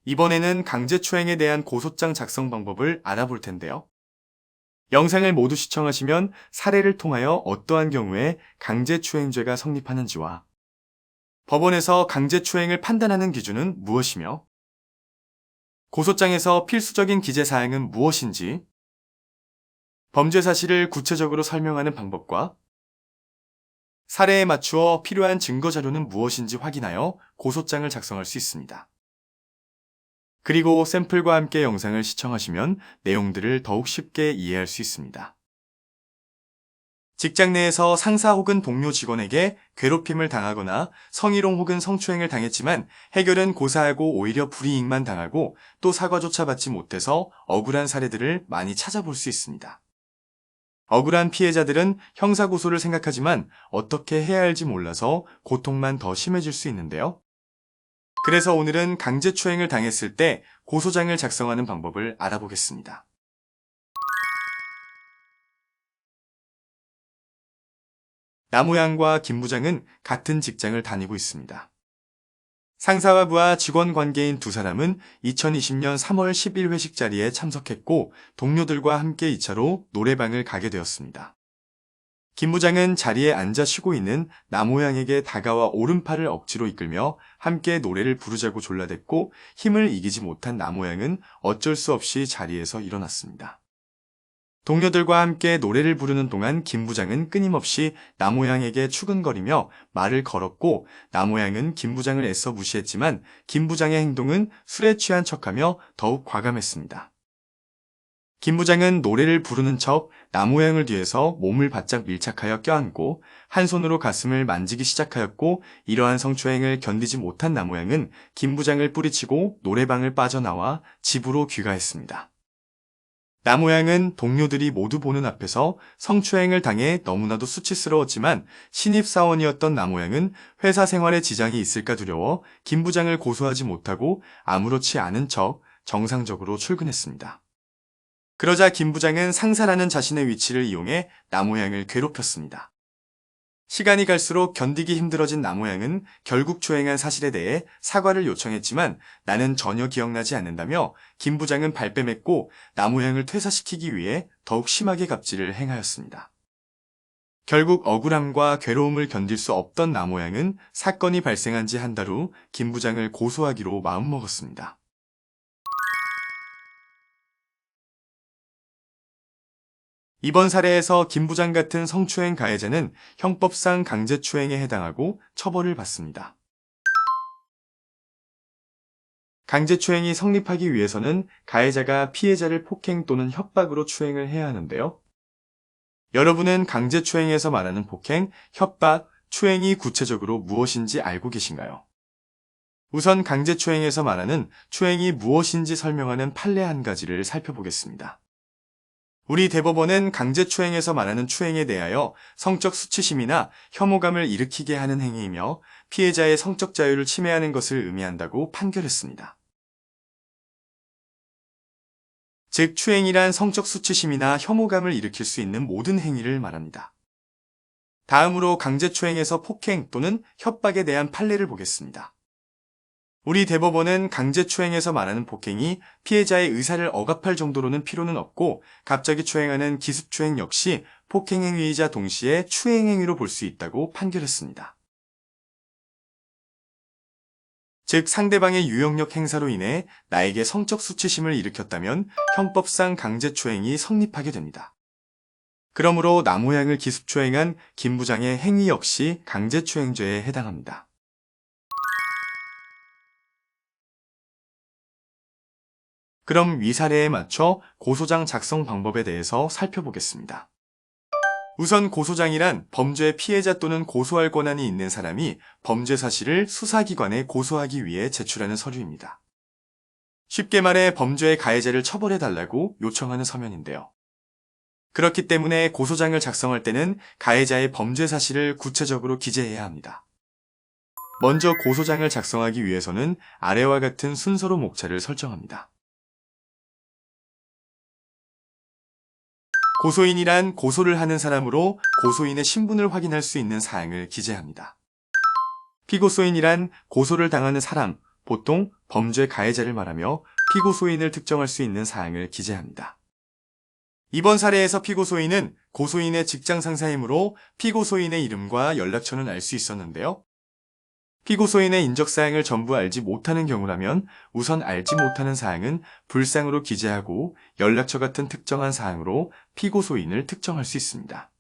이번에는 강제추행에 대한 고소장 작성 방법을 알아볼 텐데요. 영상을 모두 시청하시면 사례를 통하여 어떠한 경우에 강제추행죄가 성립하는지와 법원에서 강제추행을 판단하는 기준은 무엇이며 고소장에서 필수적인 기재사항은 무엇인지 범죄 사실을 구체적으로 설명하는 방법과 사례에 맞추어 필요한 증거 자료는 무엇인지 확인하여 고소장을 작성할 수 있습니다. 그리고 샘플과 함께 영상을 시청하시면 내용들을 더욱 쉽게 이해할 수 있습니다. 직장 내에서 상사 혹은 동료 직원에게 괴롭힘을 당하거나 성희롱 혹은 성추행을 당했지만 해결은 고사하고 오히려 불이익만 당하고 또 사과조차 받지 못해서 억울한 사례들을 많이 찾아볼 수 있습니다. 억울한 피해자들은 형사고소를 생각하지만 어떻게 해야 할지 몰라서 고통만 더 심해질 수 있는데요. 그래서 오늘은 강제추행을 당했을 때 고소장을 작성하는 방법을 알아보겠습니다. 남우양과 김 부장은 같은 직장을 다니고 있습니다. 상사와 부하 직원 관계인 두 사람은 2020년 3월 10일 회식 자리에 참석했고 동료들과 함께 2차로 노래방을 가게 되었습니다. 김 부장은 자리에 앉아 쉬고 있는 남우양에게 다가와 오른팔을 억지로 이끌며 함께 노래를 부르자고 졸라댔고 힘을 이기지 못한 남우양은 어쩔 수 없이 자리에서 일어났습니다. 동료들과 함께 노래를 부르는 동안 김 부장은 끊임없이 남우양에게 추근거리며 말을 걸었고 남우양은 김 부장을 애써 무시했지만 김 부장의 행동은 술에 취한 척하며 더욱 과감했습니다. 김 부장은 노래를 부르는 척 남우양을 뒤에서 몸을 바짝 밀착하여 껴안고 한 손으로 가슴을 만지기 시작하였고 이러한 성추행을 견디지 못한 남우양은 김 부장을 뿌리치고 노래방을 빠져나와 집으로 귀가했습니다. 남우양은 동료들이 모두 보는 앞에서 성추행을 당해 너무나도 수치스러웠지만 신입사원이었던 남우양은 회사 생활에 지장이 있을까 두려워 김 부장을 고소하지 못하고 아무렇지 않은 척 정상적으로 출근했습니다. 그러자 김 부장은 상사라는 자신의 위치를 이용해 남우양을 괴롭혔습니다. 시간이 갈수록 견디기 힘들어진 남우양은 결국 추행한 사실에 대해 사과를 요청했지만 나는 전혀 기억나지 않는다며 김 부장은 발뺌했고 남우양을 퇴사시키기 위해 더욱 심하게 갑질을 행하였습니다. 결국 억울함과 괴로움을 견딜 수 없던 남우양은 사건이 발생한 지 한 달 후 김 부장을 고소하기로 마음먹었습니다. 이번 사례에서 김 부장 같은 성추행 가해자는 형법상 강제추행에 해당하고 처벌을 받습니다. 강제추행이 성립하기 위해서는 가해자가 피해자를 폭행 또는 협박으로 추행을 해야 하는데요. 여러분은 강제추행에서 말하는 폭행, 협박, 추행이 구체적으로 무엇인지 알고 계신가요? 우선 강제추행에서 말하는 추행이 무엇인지 설명하는 판례 한 가지를 살펴보겠습니다. 우리 대법원은 강제추행에서 말하는 추행에 대하여 성적 수치심이나 혐오감을 일으키게 하는 행위이며 피해자의 성적 자유를 침해하는 것을 의미한다고 판결했습니다. 즉, 추행이란 성적 수치심이나 혐오감을 일으킬 수 있는 모든 행위를 말합니다. 다음으로 강제추행에서 폭행 또는 협박에 대한 판례를 보겠습니다. 우리 대법원은 강제추행에서 말하는 폭행이 피해자의 의사를 억압할 정도로는 필요는 없고 갑자기 추행하는 기습추행 역시 폭행행위이자 동시에 추행행위로 볼 수 있다고 판결했습니다. 즉 상대방의 유형력 행사로 인해 나에게 성적 수치심을 일으켰다면 형법상 강제추행이 성립하게 됩니다. 그러므로 남우양을 기습추행한 김 부장의 행위 역시 강제추행죄에 해당합니다. 그럼 위 사례에 맞춰 고소장 작성 방법에 대해서 살펴보겠습니다. 우선 고소장이란 범죄 피해자 또는 고소할 권한이 있는 사람이 범죄 사실을 수사기관에 고소하기 위해 제출하는 서류입니다. 쉽게 말해 범죄의 가해자를 처벌해달라고 요청하는 서면인데요. 그렇기 때문에 고소장을 작성할 때는 가해자의 범죄 사실을 구체적으로 기재해야 합니다. 먼저 고소장을 작성하기 위해서는 아래와 같은 순서로 목차를 설정합니다. 고소인이란 고소를 하는 사람으로 고소인의 신분을 확인할 수 있는 사항을 기재합니다. 피고소인이란 고소를 당하는 사람 보통 범죄 가해자를 말하며 피고소인을 특정할 수 있는 사항을 기재합니다. 이번 사례에서 피고소인은 고소인의 직장 상사이므로 피고소인의 이름과 연락처는 알 수 있었는데요. 피고소인의 인적사항을 전부 알지 못하는 경우라면 우선 알지 못하는 사항은 불상으로 기재하고 연락처 같은 특정한 사항으로 피고소인을 특정할 수 있습니다.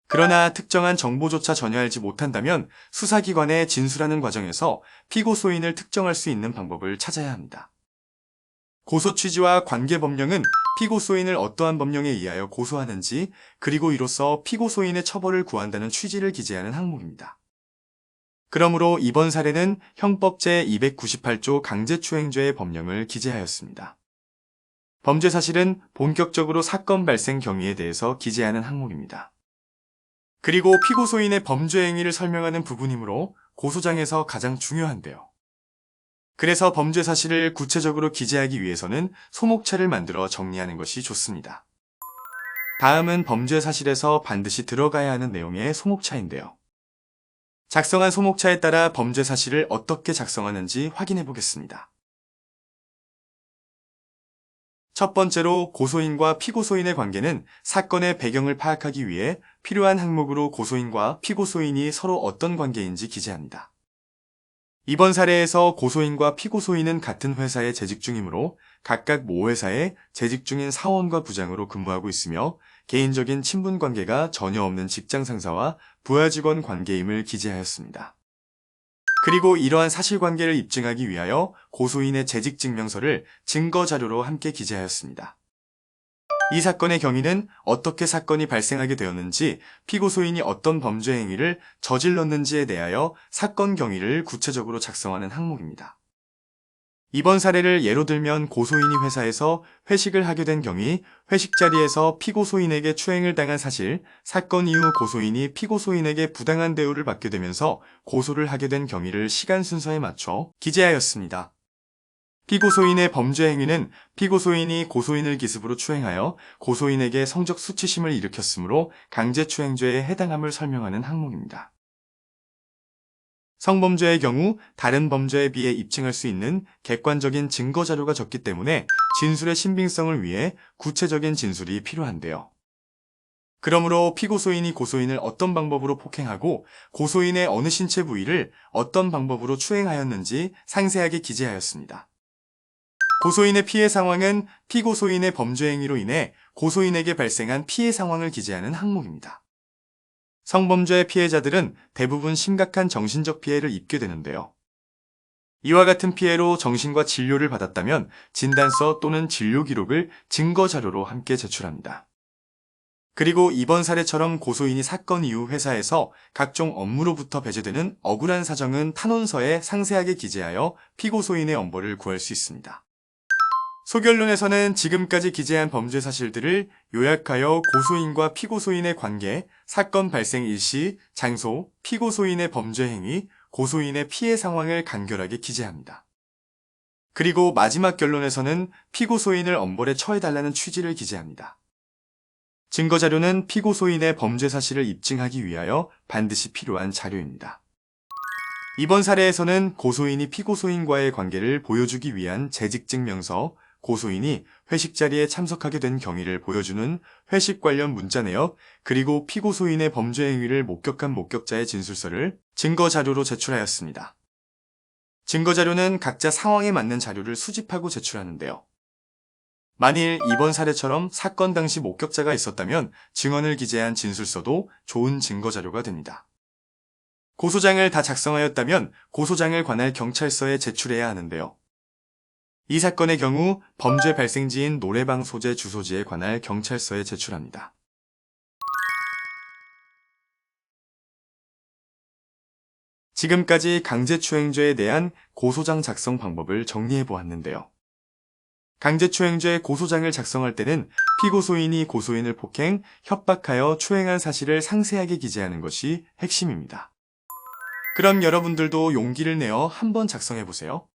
그러나 특정한 정보조차 전혀 알지 못한다면 수사기관에 진술하는 과정에서 피고소인을 특정할 수 있는 방법을 찾아야 합니다. 고소 취지와 관계 법령은 피고소인을 어떠한 법령에 의하여 고소하는지 그리고 이로써 피고소인의 처벌을 구한다는 취지를 기재하는 항목입니다. 그러므로 이번 사례는 형법 제298조 강제추행죄의 법령을 기재하였습니다. 범죄 사실은 본격적으로 사건 발생 경위에 대해서 기재하는 항목입니다. 그리고 피고소인의 범죄 행위를 설명하는 부분이므로 고소장에서 가장 중요한데요. 그래서 범죄 사실을 구체적으로 기재하기 위해서는 소목차를 만들어 정리하는 것이 좋습니다. 다음은 범죄 사실에서 반드시 들어가야 하는 내용의 소목차인데요. 작성한 소목차에 따라 범죄 사실을 어떻게 작성하는지 확인해 보겠습니다. 첫 번째로 고소인과 피고소인의 관계는 사건의 배경을 파악하기 위해 필요한 항목으로 고소인과 피고소인이 서로 어떤 관계인지 기재합니다. 이번 사례에서 고소인과 피고소인은 같은 회사에 재직 중이므로 각각 모 회사에 재직 중인 사원과 부장으로 근무하고 있으며 개인적인 친분 관계가 전혀 없는 직장 상사와 부하 직원 관계임을 기재하였습니다. 그리고 이러한 사실관계를 입증하기 위하여 고소인의 재직 증명서를 증거 자료로 함께 기재하였습니다. 이 사건의 경위는 어떻게 사건이 발생하게 되었는지, 피고소인이 어떤 범죄 행위를 저질렀는지에 대하여 사건 경위를 구체적으로 작성하는 항목입니다. 이번 사례를 예로 들면 고소인이 회사에서 회식을 하게 된 경위, 회식 자리에서 피고소인에게 추행을 당한 사실, 사건 이후 고소인이 피고소인에게 부당한 대우를 받게 되면서 고소를 하게 된 경위를 시간 순서에 맞춰 기재하였습니다. 피고소인의 범죄 행위는 피고소인이 고소인을 기습으로 추행하여 고소인에게 성적 수치심을 일으켰으므로 강제추행죄에 해당함을 설명하는 항목입니다. 성범죄의 경우 다른 범죄에 비해 입증할 수 있는 객관적인 증거 자료가 적기 때문에 진술의 신빙성을 위해 구체적인 진술이 필요한데요. 그러므로 피고소인이 고소인을 어떤 방법으로 폭행하고 고소인의 어느 신체 부위를 어떤 방법으로 추행하였는지 상세하게 기재하였습니다. 고소인의 피해 상황은 피고소인의 범죄 행위로 인해 고소인에게 발생한 피해 상황을 기재하는 항목입니다. 성범죄 피해자들은 대부분 심각한 정신적 피해를 입게 되는데요. 이와 같은 피해로 정신과 진료를 받았다면 진단서 또는 진료 기록을 증거 자료로 함께 제출합니다. 그리고 이번 사례처럼 고소인이 사건 이후 회사에서 각종 업무로부터 배제되는 억울한 사정은 탄원서에 상세하게 기재하여 피고소인의 엄벌을 구할 수 있습니다. 소결론에서는 지금까지 기재한 범죄 사실들을 요약하여 고소인과 피고소인의 관계, 사건 발생 일시, 장소, 피고소인의 범죄 행위, 고소인의 피해 상황을 간결하게 기재합니다. 그리고 마지막 결론에서는 피고소인을 엄벌에 처해달라는 취지를 기재합니다. 증거자료는 피고소인의 범죄 사실을 입증하기 위하여 반드시 필요한 자료입니다. 이번 사례에서는 고소인이 피고소인과의 관계를 보여주기 위한 재직증명서, 고소인이 회식 자리에 참석하게 된 경위를 보여주는 회식 관련 문자 내역, 그리고 피고소인의 범죄 행위를 목격한 목격자의 진술서를 증거 자료로 제출하였습니다. 증거 자료는 각자 상황에 맞는 자료를 수집하고 제출하는데요. 만일 이번 사례처럼 사건 당시 목격자가 있었다면 증언을 기재한 진술서도 좋은 증거 자료가 됩니다. 고소장을 다 작성하였다면 고소장을 관할 경찰서에 제출해야 하는데요. 이 사건의 경우 범죄 발생지인 노래방 소재 주소지에 관할 경찰서에 제출합니다. 지금까지 강제추행죄에 대한 고소장 작성 방법을 정리해 보았는데요. 강제추행죄 고소장을 작성할 때는 피고소인이 고소인을 폭행, 협박하여 추행한 사실을 상세하게 기재하는 것이 핵심입니다. 그럼 여러분들도 용기를 내어 한번 작성해 보세요.